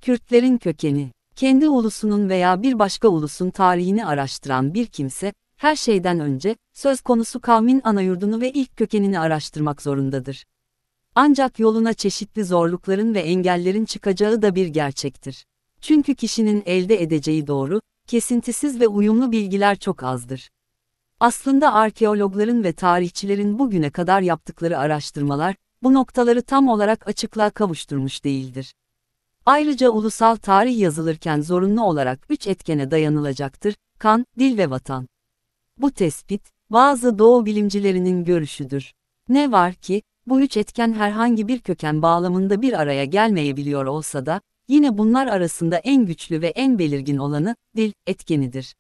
Kürtlerin kökeni. Kendi ulusunun veya bir başka ulusun tarihini araştıran bir kimse, her şeyden önce, söz konusu kavmin anayurdunu ve ilk kökenini araştırmak zorundadır. Ancak yoluna çeşitli zorlukların ve engellerin çıkacağı da bir gerçektir. Çünkü kişinin elde edeceği doğru, kesintisiz ve uyumlu bilgiler çok azdır. Aslında arkeologların ve tarihçilerin bugüne kadar yaptıkları araştırmalar, bu noktaları tam olarak açıklığa kavuşturmuş değildir. Ayrıca ulusal tarih yazılırken zorunlu olarak 3 etkene dayanılacaktır: kan, dil ve vatan. Bu tespit, bazı Doğu bilimcilerinin görüşüdür. Ne var ki, bu 3 etken herhangi bir köken bağlamında bir araya gelmeyebiliyor olsa da, yine bunlar arasında en güçlü ve en belirgin olanı, dil etkenidir.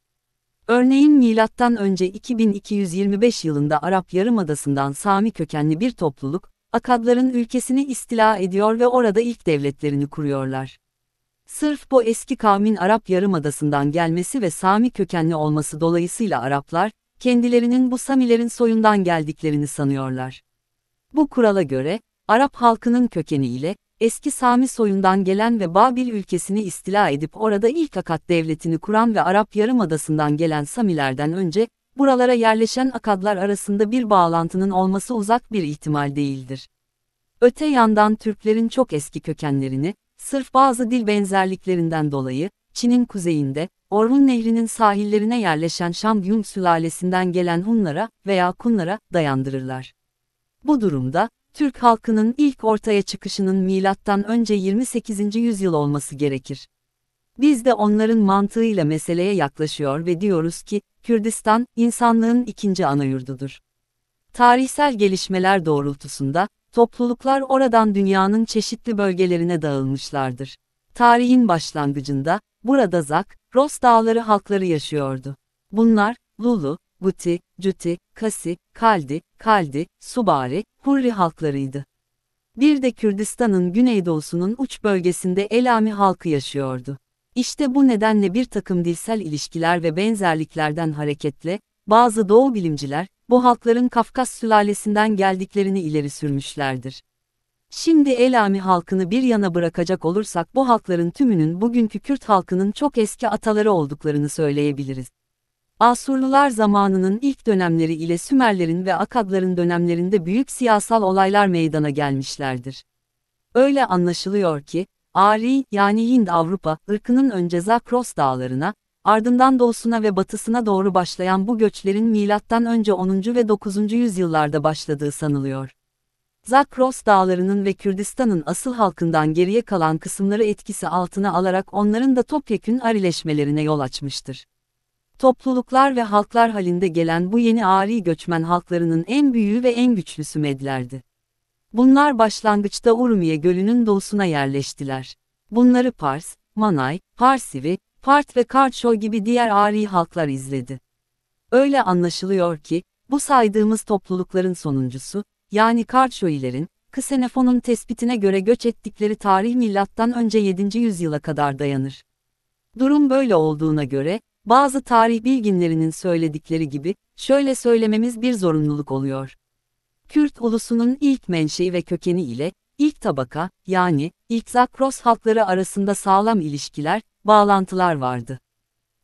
Örneğin M.Ö. 2225 yılında Arap Yarımadası'ndan Sami kökenli bir topluluk, Akadların ülkesini istila ediyor ve orada ilk devletlerini kuruyorlar. Sırf bu eski kavmin Arap Yarımadası'ndan gelmesi ve Sami kökenli olması dolayısıyla Araplar, kendilerinin bu Samilerin soyundan geldiklerini sanıyorlar. Bu kurala göre, Arap halkının kökeni ile, eski Sami soyundan gelen ve Babil ülkesini istila edip orada ilk Akad devletini kuran ve Arap Yarımadası'ndan gelen Samilerden önce, buralara yerleşen Akadlar arasında bir bağlantının olması uzak bir ihtimal değildir. Öte yandan Türklerin çok eski kökenlerini, sırf bazı dil benzerliklerinden dolayı, Çin'in kuzeyinde, Orhun Nehri'nin sahillerine yerleşen Şamyum sülalesinden gelen Hunlara veya Kunlara dayandırırlar. Bu durumda, Türk halkının ilk ortaya çıkışının M.Ö. 28. yüzyıl olması gerekir. Biz de onların mantığıyla meseleye yaklaşıyor ve diyoruz ki, Kürdistan, insanlığın ikinci anayurdudur. Tarihsel gelişmeler doğrultusunda, topluluklar oradan dünyanın çeşitli bölgelerine dağılmışlardır. Tarihin başlangıcında, burada Zakros dağları halkları yaşıyordu. Bunlar, Lulu, Guti, Cüti, Kasi, Kaldi, Subari, Hurri halklarıydı. Bir de Kürdistan'ın güneydoğusunun uç bölgesinde Elami halkı yaşıyordu. İşte bu nedenle bir takım dilsel ilişkiler ve benzerliklerden hareketle, bazı Doğu bilimciler, bu halkların Kafkas sülalesinden geldiklerini ileri sürmüşlerdir. Şimdi Elami halkını bir yana bırakacak olursak bu halkların tümünün bugünkü Kürt halkının çok eski ataları olduklarını söyleyebiliriz. Asurlular zamanının ilk dönemleri ile Sümerlerin ve Akadların dönemlerinde büyük siyasal olaylar meydana gelmişlerdir. Öyle anlaşılıyor ki, Ari yani Hind-Avrupa ırkının önce Zakros dağlarına, ardından doğusuna ve batısına doğru başlayan bu göçlerin M.Ö. 10. ve 9. yüzyıllarda başladığı sanılıyor. Zakros dağlarının ve Kürdistan'ın asıl halkından geriye kalan kısımları etkisi altına alarak onların da topyekün Arileşmelerine yol açmıştır. Topluluklar ve halklar halinde gelen bu yeni Ari göçmen halklarının en büyüğü ve en güçlüsü Medlerdi. Bunlar başlangıçta Urmiye Gölü'nün doğusuna yerleştiler. Bunları Pars, Manay, Parsivi, Part ve Kartşoy gibi diğer Ari halklar izledi. Öyle anlaşılıyor ki, bu saydığımız toplulukların sonuncusu, yani Kartşoylerin, Ksenefon'un tespitine göre göç ettikleri tarih M.Ö. 7. yüzyıla kadar dayanır. Durum böyle olduğuna göre, bazı tarih bilginlerinin söyledikleri gibi, şöyle söylememiz bir zorunluluk oluyor. Kürt ulusunun ilk menşei ve kökeni ile, ilk tabaka, yani, ilk Zakros halkları arasında sağlam ilişkiler, bağlantılar vardı.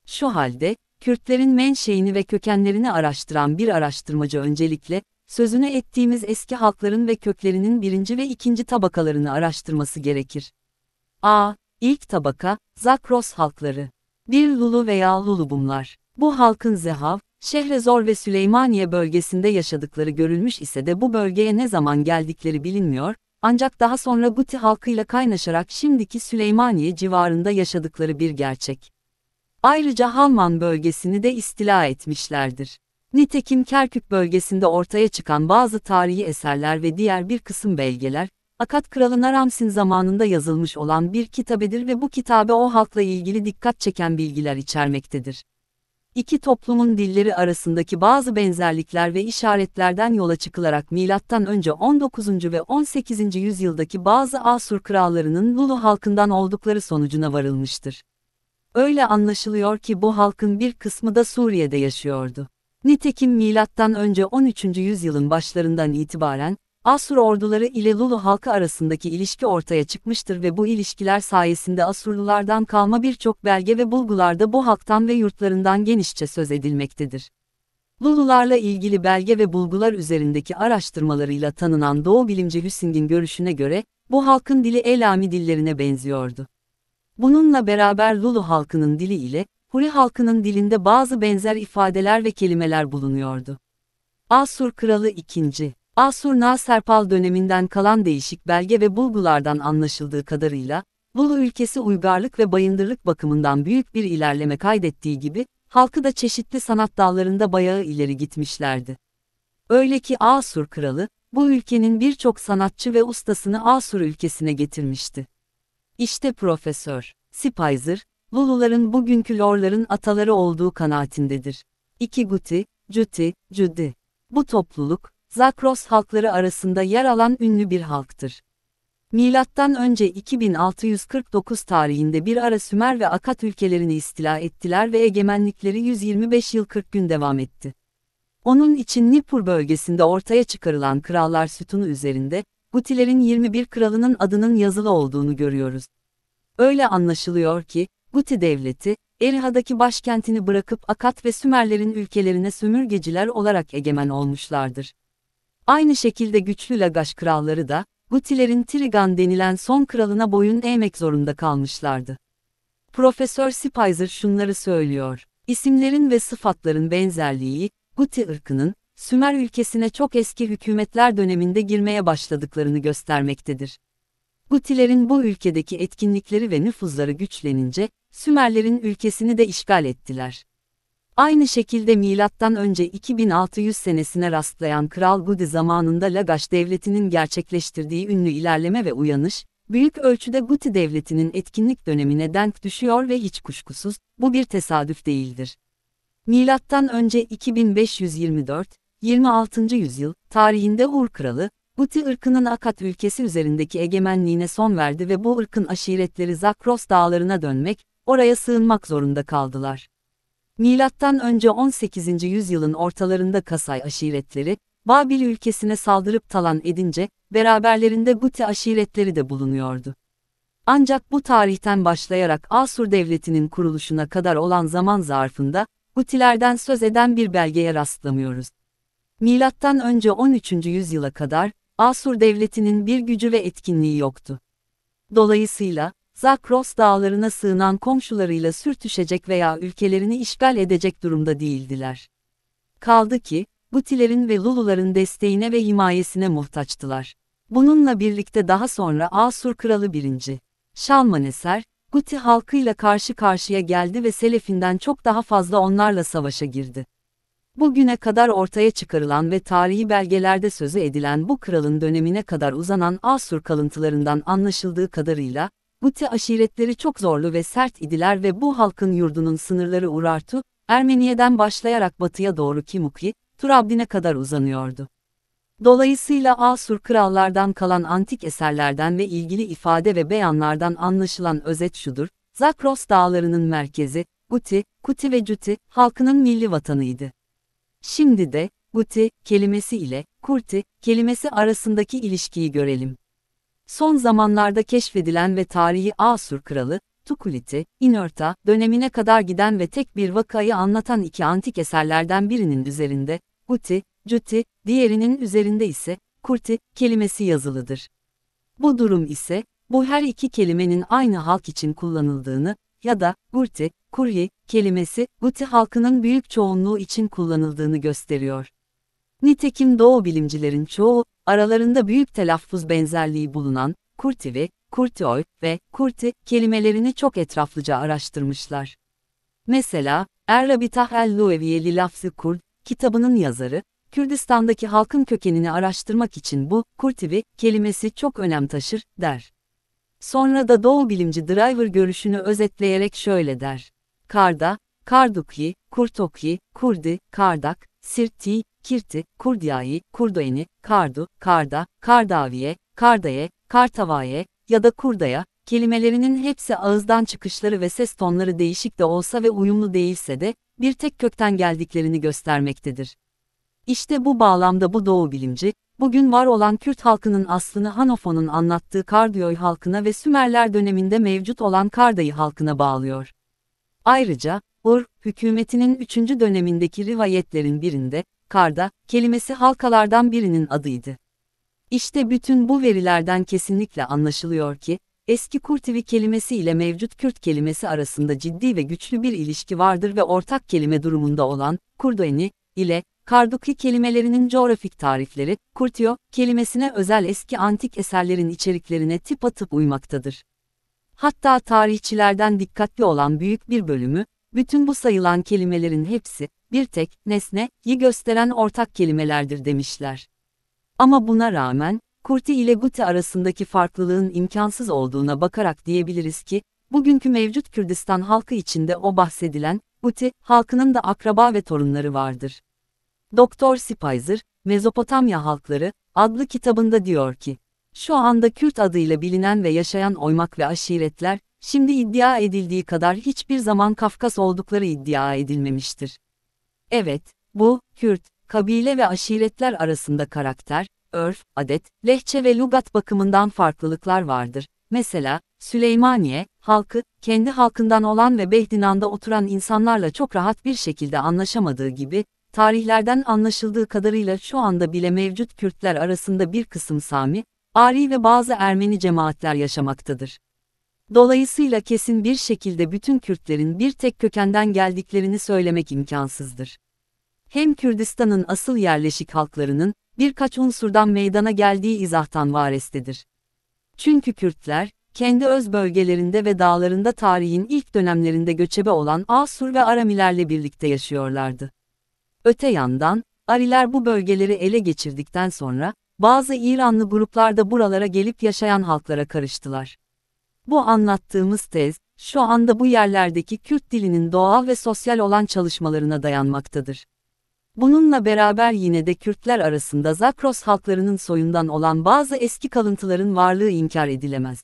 Şu halde, Kürtlerin menşeini ve kökenlerini araştıran bir araştırmacı öncelikle, sözünü ettiğimiz eski halkların ve köklerinin birinci ve ikinci tabakalarını araştırması gerekir. A. İlk tabaka, Zakros halkları. Bir Lulu veya Lulubumlar. Bu halkın Zehav, Şehrezor ve Süleymaniye bölgesinde yaşadıkları görülmüş ise de bu bölgeye ne zaman geldikleri bilinmiyor, ancak daha sonra Guti halkıyla kaynaşarak şimdiki Süleymaniye civarında yaşadıkları bir gerçek. Ayrıca Halman bölgesini de istila etmişlerdir. Nitekim Kerkük bölgesinde ortaya çıkan bazı tarihi eserler ve diğer bir kısım belgeler, Akad Kralı Naram-Sin zamanında yazılmış olan bir kitabedir ve bu kitabe o halkla ilgili dikkat çeken bilgiler içermektedir. İki toplumun dilleri arasındaki bazı benzerlikler ve işaretlerden yola çıkılarak M.Ö. 19. ve 18. yüzyıldaki bazı Asur krallarının Lulu halkından oldukları sonucuna varılmıştır. Öyle anlaşılıyor ki bu halkın bir kısmı da Suriye'de yaşıyordu. Nitekim M.Ö. 13. yüzyılın başlarından itibaren, Asur orduları ile Lulu halkı arasındaki ilişki ortaya çıkmıştır ve bu ilişkiler sayesinde Asurlulardan kalma birçok belge ve bulgularda bu halktan ve yurtlarından genişçe söz edilmektedir. Lulularla ilgili belge ve bulgular üzerindeki araştırmalarıyla tanınan Doğu bilimci Hüsing'in görüşüne göre, bu halkın dili Elami dillerine benziyordu. Bununla beraber Lulu halkının dili ile, Huri halkının dilinde bazı benzer ifadeler ve kelimeler bulunuyordu. Asur Kralı II. Asur-Naserpal döneminden kalan değişik belge ve bulgulardan anlaşıldığı kadarıyla, Lulu ülkesi uygarlık ve bayındırlık bakımından büyük bir ilerleme kaydettiği gibi, halkı da çeşitli sanat dallarında bayağı ileri gitmişlerdi. Öyle ki Asur Kralı, bu ülkenin birçok sanatçı ve ustasını Asur ülkesine getirmişti. İşte Profesör Spicer, Luluların bugünkü Lorların ataları olduğu kanaatindedir. 2 Guti, Juti, Judi. Bu topluluk, Zakros halkları arasında yer alan ünlü bir halktır. Milattan önce 2649 tarihinde bir ara Sümer ve Akat ülkelerini istila ettiler ve egemenlikleri 125 yıl 40 gün devam etti. Onun için Nippur bölgesinde ortaya çıkarılan krallar sütunu üzerinde, Gutilerin 21 kralının adının yazılı olduğunu görüyoruz. Öyle anlaşılıyor ki, Guti devleti, Eriha'daki başkentini bırakıp Akat ve Sümerlerin ülkelerine sömürgeciler olarak egemen olmuşlardır. Aynı şekilde güçlü Lagaş kralları da, Gutilerin Trigan denilen son kralına boyun eğmek zorunda kalmışlardı. Profesör Spicer şunları söylüyor: İsimlerin ve sıfatların benzerliği, Guti ırkının, Sümer ülkesine çok eski hükümetler döneminde girmeye başladıklarını göstermektedir. Gutilerin bu ülkedeki etkinlikleri ve nüfuzları güçlenince, Sümerlerin ülkesini de işgal ettiler. Aynı şekilde milattan önce 2600 senesine rastlayan Kral Gudi zamanında Lagaş devletinin gerçekleştirdiği ünlü ilerleme ve uyanış, büyük ölçüde Guti devletinin etkinlik dönemine denk düşüyor ve hiç kuşkusuz, bu bir tesadüf değildir. Milattan önce 2524-26. yüzyıl tarihinde Ur kralı, Guti ırkının Akat ülkesi üzerindeki egemenliğine son verdi ve bu ırkın aşiretleri Zakros dağlarına dönmek, oraya sığınmak zorunda kaldılar. Milattan önce 18. yüzyılın ortalarında Kasay aşiretleri, Babil ülkesine saldırıp talan edince, beraberlerinde Guti aşiretleri de bulunuyordu. Ancak bu tarihten başlayarak Asur devletinin kuruluşuna kadar olan zaman zarfında, Gutilerden söz eden bir belgeye rastlamıyoruz. Milattan önce 13. yüzyıla kadar, Asur devletinin bir gücü ve etkinliği yoktu. Dolayısıyla, Zakros dağlarına sığınan komşularıyla sürtüşecek veya ülkelerini işgal edecek durumda değildiler. Kaldı ki, Gutilerin ve Luluların desteğine ve himayesine muhtaçtılar. Bununla birlikte daha sonra Asur kralı 1. Şalmaneser, Guti halkıyla karşı karşıya geldi ve Selefinden çok daha fazla onlarla savaşa girdi. Bugüne kadar ortaya çıkarılan ve tarihi belgelerde sözü edilen bu kralın dönemine kadar uzanan Asur kalıntılarından anlaşıldığı kadarıyla, Guti aşiretleri çok zorlu ve sert idiler ve bu halkın yurdunun sınırları Urartu, Ermeniye'den başlayarak batıya doğru Kimukhi, Turabdin'e kadar uzanıyordu. Dolayısıyla Asur krallardan kalan antik eserlerden ve ilgili ifade ve beyanlardan anlaşılan özet şudur: Zakros dağlarının merkezi, Guti, Kuti ve Juti, halkının milli vatanıydı. Şimdi de, Guti kelimesi ile Kurti kelimesi arasındaki ilişkiyi görelim. Son zamanlarda keşfedilen ve tarihi Asur kralı, Tukuliti, İnörta dönemine kadar giden ve tek bir vakayı anlatan iki antik eserlerden birinin üzerinde, Guti, Juti, diğerinin üzerinde ise, Kurti kelimesi yazılıdır. Bu durum ise, bu her iki kelimenin aynı halk için kullanıldığını ya da Gurti, Kuryi kelimesi, Guti halkının büyük çoğunluğu için kullanıldığını gösteriyor. Nitekim Doğu bilimcilerin çoğu, aralarında büyük telaffuz benzerliği bulunan, Kurtivi, Kurtioy ve Kurti kelimelerini çok etraflıca araştırmışlar. Mesela, Er-Rabitah el-Lueviye Lafz-ı Kurd kitabının yazarı, Kürdistan'daki halkın kökenini araştırmak için bu, Kurtivi kelimesi çok önem taşır, der. Sonra da Doğu bilimci Driver görüşünü özetleyerek şöyle der: Karda, Kardukyi, Kurtokyi, Kurdi, Kardak, Sirti, Kirti, Kurdiyayi, Kurdoeni, Kardu, Karda, Kardaviye, Kardaye, Kartavaye ya da Kurdaya, kelimelerinin hepsi ağızdan çıkışları ve ses tonları değişik de olsa ve uyumlu değilse de, bir tek kökten geldiklerini göstermektedir. İşte bu bağlamda bu Doğu bilimci, bugün var olan Kürt halkının aslını Hanofon'un anlattığı Kardiyoy halkına ve Sümerler döneminde mevcut olan Kardayı halkına bağlıyor. Ayrıca, Ur, hükümetinin 3. dönemindeki rivayetlerin birinde, Karda, kelimesi halkalardan birinin adıydı. İşte bütün bu verilerden kesinlikle anlaşılıyor ki, eski Kurtivi kelimesi ile mevcut Kürt kelimesi arasında ciddi ve güçlü bir ilişki vardır ve ortak kelime durumunda olan, Kurdoeni, ile, Karduki kelimelerinin coğrafik tarifleri, Kurtio, kelimesine özel eski antik eserlerin içeriklerine tıpatıp uymaktadır. Hatta tarihçilerden dikkatli olan büyük bir bölümü, bütün bu sayılan kelimelerin hepsi, bir tek, nesneyi gösteren ortak kelimelerdir demişler. Ama buna rağmen, Kurti ile Guti arasındaki farklılığın imkansız olduğuna bakarak diyebiliriz ki, bugünkü mevcut Kürdistan halkı içinde o bahsedilen, Guti, halkının da akraba ve torunları vardır. Doktor Spicer, Mezopotamya Halkları, adlı kitabında diyor ki, şu anda Kürt adıyla bilinen ve yaşayan oymak ve aşiretler, şimdi iddia edildiği kadar hiçbir zaman Kafkas oldukları iddia edilmemiştir. Evet, bu, Kürt, kabile ve aşiretler arasında karakter, örf, adet, lehçe ve lügat bakımından farklılıklar vardır. Mesela, Süleymaniye, halkı, kendi halkından olan ve Behdinan'da oturan insanlarla çok rahat bir şekilde anlaşamadığı gibi, tarihlerden anlaşıldığı kadarıyla şu anda bile mevcut Kürtler arasında bir kısım Sami, Ari ve bazı Ermeni cemaatler yaşamaktadır. Dolayısıyla kesin bir şekilde bütün Kürtlerin bir tek kökenden geldiklerini söylemek imkansızdır. Hem Kürdistan'ın asıl yerleşik halklarının, birkaç unsurdan meydana geldiği izahtan varestedir. Çünkü Kürtler, kendi öz bölgelerinde ve dağlarında tarihin ilk dönemlerinde göçebe olan Asur ve Aramilerle birlikte yaşıyorlardı. Öte yandan, Ariler bu bölgeleri ele geçirdikten sonra, bazı İranlı gruplar da buralara gelip yaşayan halklara karıştılar. Bu anlattığımız tez, şu anda bu yerlerdeki Kürt dilinin doğal ve sosyal olan çalışmalarına dayanmaktadır. Bununla beraber yine de Kürtler arasında Zakros halklarının soyundan olan bazı eski kalıntıların varlığı inkar edilemez.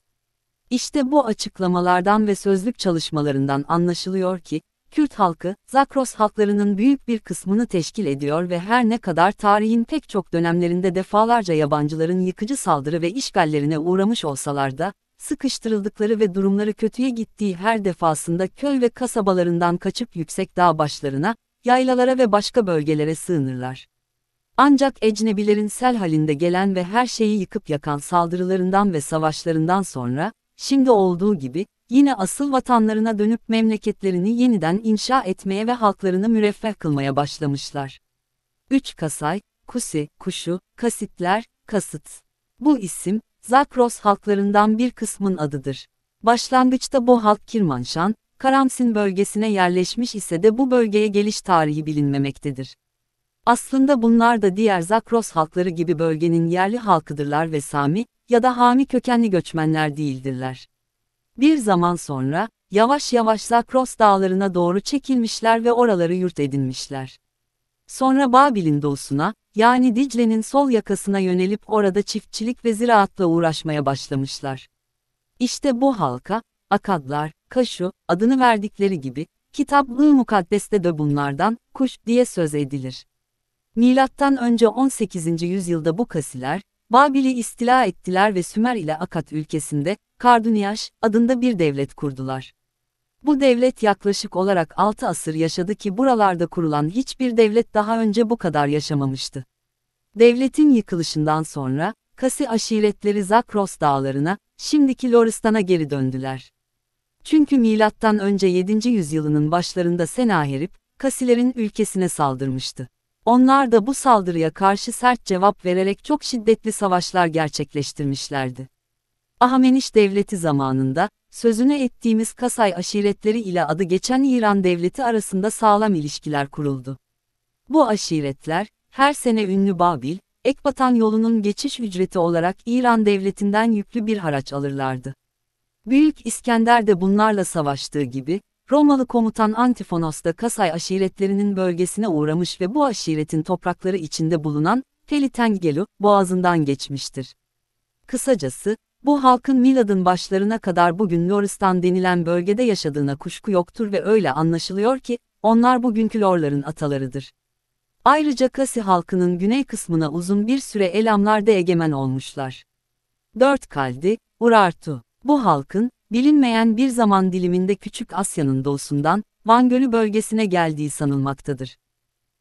İşte bu açıklamalardan ve sözlük çalışmalarından anlaşılıyor ki, Kürt halkı, Zakros halklarının büyük bir kısmını teşkil ediyor ve her ne kadar tarihin pek çok dönemlerinde defalarca yabancıların yıkıcı saldırı ve işgallerine uğramış olsalar da, sıkıştırıldıkları ve durumları kötüye gittiği her defasında köy ve kasabalarından kaçıp yüksek dağ başlarına, yaylalara ve başka bölgelere sığınırlar. Ancak ecnebilerin sel halinde gelen ve her şeyi yıkıp yakan saldırılarından ve savaşlarından sonra, şimdi olduğu gibi, yine asıl vatanlarına dönüp memleketlerini yeniden inşa etmeye ve halklarını müreffeh kılmaya başlamışlar. 3 Kasay, Kusi, Kuşu, Kasitler, Kasıt. Bu isim, Zakros halklarından bir kısmın adıdır. Başlangıçta bu halk Kirmanşan, Karamsin bölgesine yerleşmiş ise de bu bölgeye geliş tarihi bilinmemektedir. Aslında bunlar da diğer Zakros halkları gibi bölgenin yerli halkıdırlar ve Sami ya da Hami kökenli göçmenler değildirler. Bir zaman sonra, yavaş yavaş Zakros dağlarına doğru çekilmişler ve oraları yurt edinmişler. Sonra Babil'in doğusuna, yani Dicle'nin sol yakasına yönelip orada çiftçilik ve ziraatla uğraşmaya başlamışlar. İşte bu halka, Akadlar, Kaşu, adını verdikleri gibi, Kitap-ı Mukaddes'te de bunlardan, Kuş diye söz edilir. Milattan önce 18. yüzyılda bu Kasiler, Babil'i istila ettiler ve Sümer ile Akad ülkesinde, Karduniyaş adında bir devlet kurdular. Bu devlet yaklaşık olarak 6 asır yaşadı ki buralarda kurulan hiçbir devlet daha önce bu kadar yaşamamıştı. Devletin yıkılışından sonra, Kasi aşiretleri Zakros dağlarına, şimdiki Loristan'a geri döndüler. Çünkü milattan önce 7. yüzyılının başlarında Senaherip, Kasilerin ülkesine saldırmıştı. Onlar da bu saldırıya karşı sert cevap vererek çok şiddetli savaşlar gerçekleştirmişlerdi. Ahmeniş devleti zamanında, sözünü ettiğimiz Kasay aşiretleri ile adı geçen İran devleti arasında sağlam ilişkiler kuruldu. Bu aşiretler, her sene ünlü Babil, Ekbatan yolunun geçiş ücreti olarak İran devletinden yüklü bir haraç alırlardı. Büyük İskender de bunlarla savaştığı gibi, Romalı komutan Antifonos da Kasay aşiretlerinin bölgesine uğramış ve bu aşiretin toprakları içinde bulunan Pelitengelu boğazından geçmiştir. Kısacası, bu halkın miladın başlarına kadar bugün Loristan denilen bölgede yaşadığına kuşku yoktur ve öyle anlaşılıyor ki, onlar bugünkü Lorların atalarıdır. Ayrıca Kasi halkının güney kısmına uzun bir süre Elamlar da egemen olmuşlar. 4 Kaldi, Urartu. Bu halkın, bilinmeyen bir zaman diliminde Küçük Asya'nın doğusundan, Van Gölü bölgesine geldiği sanılmaktadır.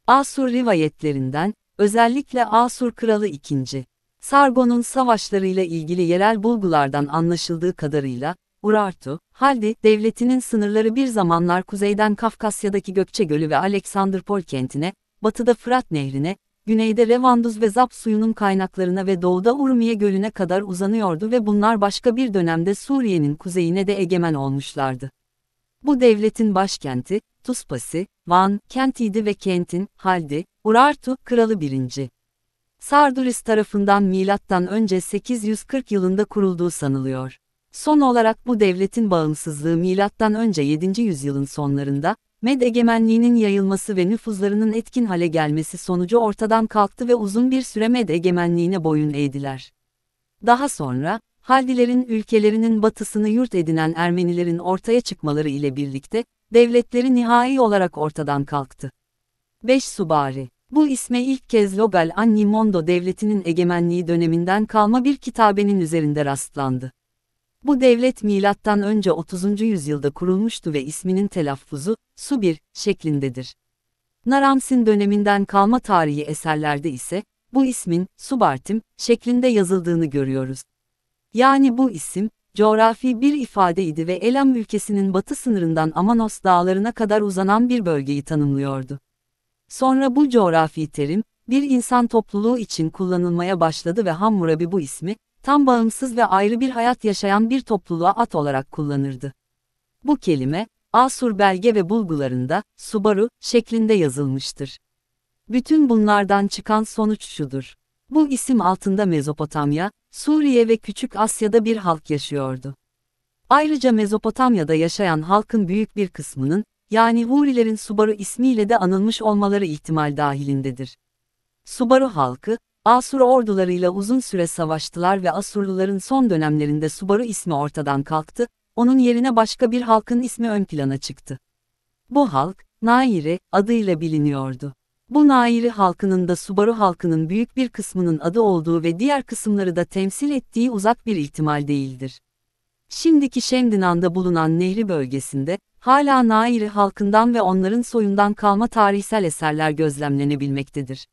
Asur rivayetlerinden, özellikle Asur Kralı II. Sargon'un savaşlarıyla ilgili yerel bulgulardan anlaşıldığı kadarıyla, Urartu, Haldi devletinin sınırları bir zamanlar kuzeyden Kafkasya'daki Gökçe Gölü ve Aleksandrpol kentine, batıda Fırat Nehri'ne, güneyde Revanduz ve Zap suyunun kaynaklarına ve doğuda Urmiye Gölü'ne kadar uzanıyordu ve bunlar başka bir dönemde Suriye'nin kuzeyine de egemen olmuşlardı. Bu devletin başkenti, Tuspasi, Van, kentiydi ve kentin, Haldi, Urartu, kralı 1. Sarduris tarafından M.Ö. 840 yılında kurulduğu sanılıyor. Son olarak bu devletin bağımsızlığı M.Ö. 7. yüzyılın sonlarında, Med egemenliğinin yayılması ve nüfuzlarının etkin hale gelmesi sonucu ortadan kalktı ve uzun bir süre Med egemenliğine boyun eğdiler. Daha sonra, Haldilerin ülkelerinin batısını yurt edinen Ermenilerin ortaya çıkmaları ile birlikte, devletleri nihai olarak ortadan kalktı. 5 Subari. Bu isme ilk kez Logal Anni Mondo devletinin egemenliği döneminden kalma bir kitabenin üzerinde rastlandı. Bu devlet M.Ö. 30. yüzyılda kurulmuştu ve isminin telaffuzu, Subir, şeklindedir. Naramsin döneminden kalma tarihi eserlerde ise, bu ismin, Subartim, şeklinde yazıldığını görüyoruz. Yani bu isim, coğrafi bir ifadeydi ve Elam ülkesinin batı sınırından Amanos dağlarına kadar uzanan bir bölgeyi tanımlıyordu. Sonra bu coğrafi terim, bir insan topluluğu için kullanılmaya başladı ve Hammurabi bu ismi, tam bağımsız ve ayrı bir hayat yaşayan bir topluluğa ad olarak kullanırdı. Bu kelime, Asur belge ve bulgularında, Subaru, şeklinde yazılmıştır. Bütün bunlardan çıkan sonuç şudur. Bu isim altında Mezopotamya, Suriye ve Küçük Asya'da bir halk yaşıyordu. Ayrıca Mezopotamya'da yaşayan halkın büyük bir kısmının, yani Hurilerin Subaru ismiyle de anılmış olmaları ihtimal dahilindedir. Subaru halkı, Asur ordularıyla uzun süre savaştılar ve Asurluların son dönemlerinde Subaru ismi ortadan kalktı, onun yerine başka bir halkın ismi ön plana çıktı. Bu halk, Nairi adıyla biliniyordu. Bu Nairi halkının da Subaru halkının büyük bir kısmının adı olduğu ve diğer kısımları da temsil ettiği uzak bir ihtimal değildir. Şimdiki Şemdinan'da bulunan Nehri bölgesinde, hala Nairi halkından ve onların soyundan kalma tarihsel eserler gözlemlenebilmektedir.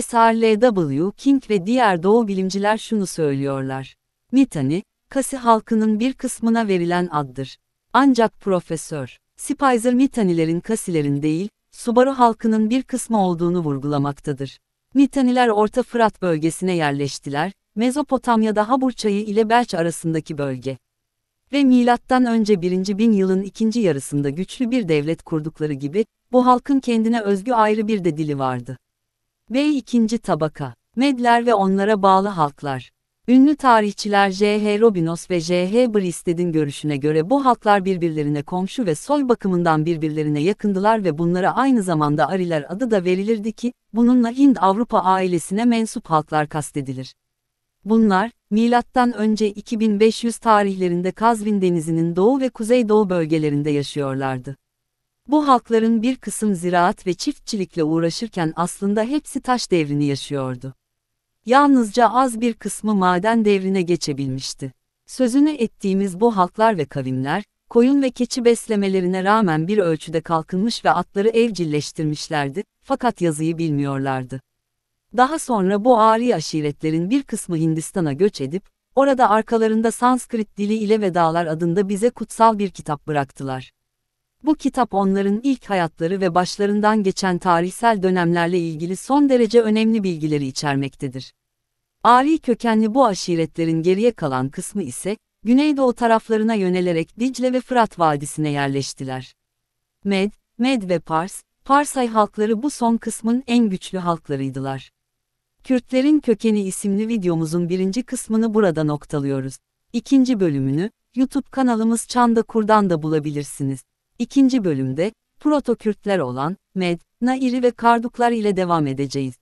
S.R.L.W. King ve diğer Doğu bilimciler şunu söylüyorlar. Mitanni, Kasi halkının bir kısmına verilen addır. Ancak Profesör Spicer Mitannilerin Kasilerin değil, Subaru halkının bir kısmı olduğunu vurgulamaktadır. Mitanniler Orta Fırat bölgesine yerleştiler, Mezopotamya'da Habur Çayı ile Belç arasındaki bölge. Ve M.Ö. 1. bin yılın ikinci yarısında güçlü bir devlet kurdukları gibi, bu halkın kendine özgü ayrı bir de dili vardı. Ve ikinci tabaka, Medler ve onlara bağlı halklar. Ünlü tarihçiler J.H. Robinos ve J.H. Bristed'in görüşüne göre bu halklar birbirlerine komşu ve soy bakımından birbirlerine yakındılar ve bunlara aynı zamanda Ariler adı da verilirdi ki, bununla Hind-Avrupa ailesine mensup halklar kastedilir. Bunlar, M.Ö. 2500 tarihlerinde Kazvin Denizi'nin doğu ve kuzeydoğu bölgelerinde yaşıyorlardı. Bu halkların bir kısım ziraat ve çiftçilikle uğraşırken aslında hepsi taş devrini yaşıyordu. Yalnızca az bir kısmı maden devrine geçebilmişti. Sözünü ettiğimiz bu halklar ve kavimler, koyun ve keçi beslemelerine rağmen bir ölçüde kalkınmış ve atları evcilleştirmişlerdi, fakat yazıyı bilmiyorlardı. Daha sonra bu Ari aşiretlerin bir kısmı Hindistan'a göç edip, orada arkalarında Sanskrit dili ile Vedalar adında bize kutsal bir kitap bıraktılar. Bu kitap onların ilk hayatları ve başlarından geçen tarihsel dönemlerle ilgili son derece önemli bilgileri içermektedir. Ari kökenli bu aşiretlerin geriye kalan kısmı ise, Güneydoğu taraflarına yönelerek Dicle ve Fırat Vadisi'ne yerleştiler. Med ve Parsay halkları bu son kısmın en güçlü halklarıydılar. Kürtlerin Kökeni isimli videomuzun birinci kısmını burada noktalıyoruz. İkinci bölümünü, YouTube kanalımız Çanda Kur'dan da bulabilirsiniz. İkinci bölümde, Proto-Kürtler olan, Med, Nairi ve Karduklar ile devam edeceğiz.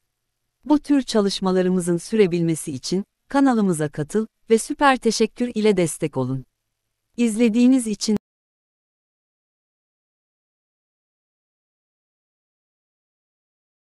Bu tür çalışmalarımızın sürebilmesi için, kanalımıza katıl ve süper teşekkür ile destek olun. İzlediğiniz için